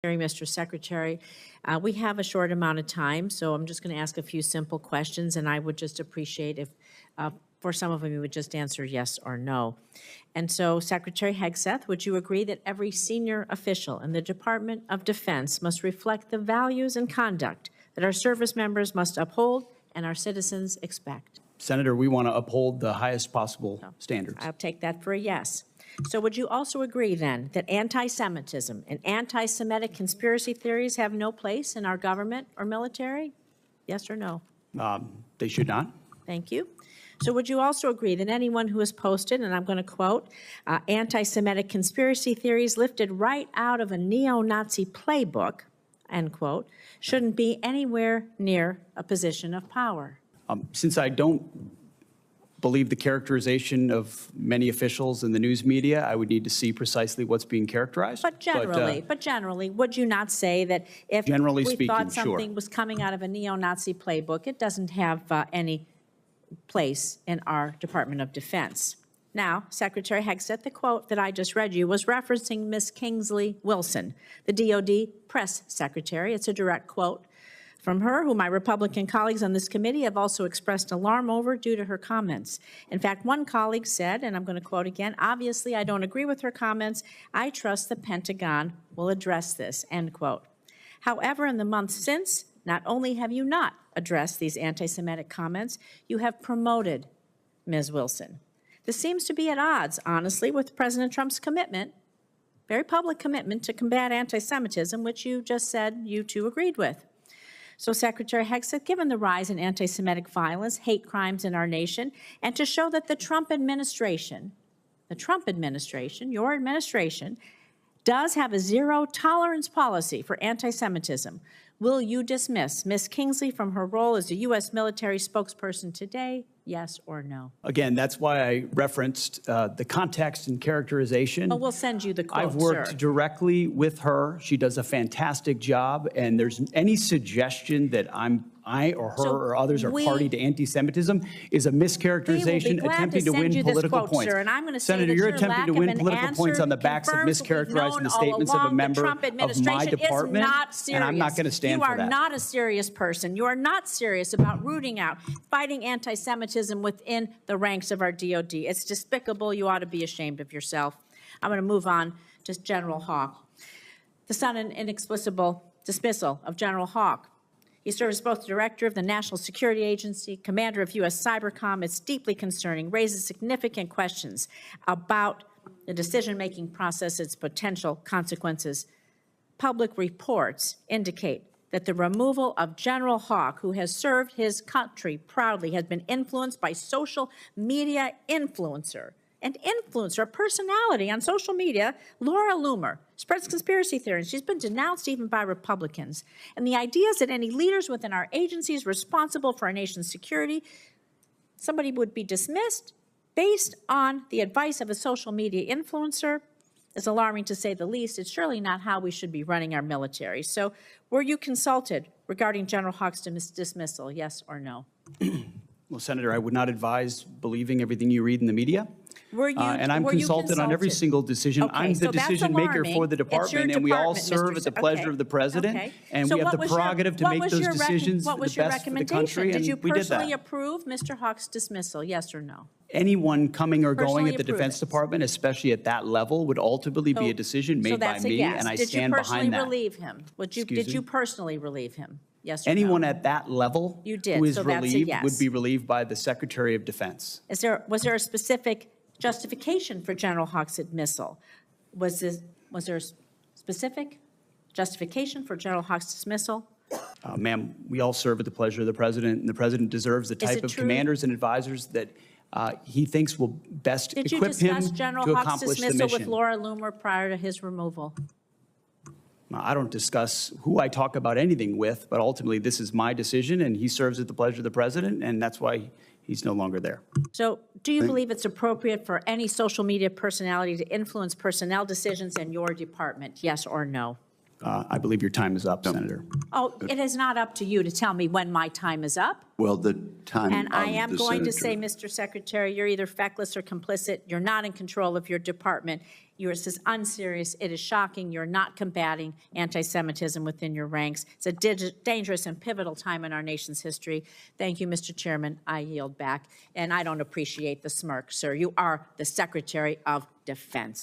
Mr. Secretary. We have a short amount of time, so I'm just going to ask a few simple questions, and I would just appreciate if, for some of them, you would just answer yes or no. And so, Secretary HEGSETH, would you agree that every senior official in the Department of Defense must reflect the values and conduct that our service members must uphold and our citizens expect? Senator, we want to uphold the highest possible standards. I'll take that for a yes. So would you also agree, then, that anti-Semitism and anti-Semitic conspiracy theories have no place in our government or military? Yes or no? They should not. Thank you. So would you also agree that anyone who has posted, and I'm going to quote, anti-Semitic conspiracy theories lifted right out of a neo-Nazi playbook, end quote, shouldn't be anywhere near a position of power? Since I don't believe the characterization of many officials in the news media, I would need to see precisely what's being characterized. But generally, would you not say that if generally we speaking, thought something sure, was coming out of a neo-Nazi playbook, it doesn't have any place in our Department of Defense? Now, Secretary HEGSETH, the quote that I just read you was referencing Ms. Kingsley Wilson, the DOD press secretary. It's a direct quote from her, who my Republican colleagues on this committee have also expressed alarm over due to her comments. In fact, one colleague said, and I'm going to quote again, "Obviously, I don't agree with her comments. I trust the Pentagon will address this," end quote. However, in the months since, not only have you not addressed these anti-Semitic comments, you have promoted Ms. Wilson. This seems to be at odds, honestly, with President Trump's commitment, very public commitment to combat anti-Semitism, which you just said you too agreed with. So, Secretary HEGSETH, given the rise in anti-Semitic violence, hate crimes in our nation, and to show that the Trump administration, your administration, does have a zero-tolerance policy for anti-Semitism, will you dismiss Ms. Kingsley from her role as a U.S. military spokesperson today, yes or no? Again, that's why I referenced the context and characterization. But we'll send you the quote, I've worked directly with her. She does a fantastic job, and there's any suggestion that I or her or others are party to anti-Semitism is a mischaracterization attempting to win political points. Sir, and I'm going to say Senator, that you're your attempting to win political points on the backs of mischaracterizing the statements of a member of my department, and I'm not going to stand for that. You are not a serious person. You are not serious about rooting out, fighting anti-Semitism within the ranks of our DOD. It's despicable. You ought to be ashamed of yourself. I'm going to move on to General Hawk. The sudden inexplicable dismissal of General Hawk. He serves both Director of the National Security Agency, Commander of U.S. Cybercom. It's deeply concerning, raises significant questions about the decision-making process, its potential consequences. Public reports indicate that the removal of General Hawk, who has served his country proudly, has been influenced by social media influencer, a personality on social media, Laura Loomer, spreads conspiracy theories. She's been denounced even by Republicans. And the idea is that any leaders within our agencies responsible for our nation's security, somebody would be dismissed based on the advice of a social media influencer is alarming, to say the least. It's surely not how we should be running our military. So were you consulted regarding General Hawk's dismissal, yes or no? Well, Senator, I would not advise believing everything you read in the media. And I'm consulted on every single decision. Okay, I'm the decision maker for the department, and we all serve at the pleasure of the president. And so we have the prerogative to make those decisions for the best for the country, and we did that. Did you personally approve Mr. Hawk's dismissal, yes or no? Anyone coming or going at the Defense Department, especially at that level, would ultimately be a decision made by me, and I stand behind that. Did you personally relieve him? Did you personally relieve him? Yes or Anyone no? at that level who is relieved would be relieved by the Secretary of Defense. Was there a specific justification for General Hawk's dismissal? Was there a specific justification for General Hawk's dismissal? Ma'am, we all serve at the pleasure of the president, and the president deserves the type of commanders and advisors that he thinks will best equip him to accomplish the mission. Did you discuss General Hawk's dismissal with Laura Loomer prior to his removal? I don't discuss who I talk about anything with, but ultimately this is my decision, and he serves at the pleasure of the president, and that's why he's no longer there. So do you believe it's appropriate for any social media personality to influence personnel decisions in your department, yes or no? I believe your time is up, Senator. Oh, it is not up to you to tell me when my time is up. Well, the time And I of am the going to senator. say, Mr. Secretary, you're either feckless or complicit. You're not in control of your department. You're this is unserious. It is shocking. You're not combating anti-Semitism within your ranks. It's a dangerous and pivotal time in our nation's history. Thank you, Mr. Chairman. I yield back. And I don't appreciate the smirk, sir. You are the Secretary of Defense.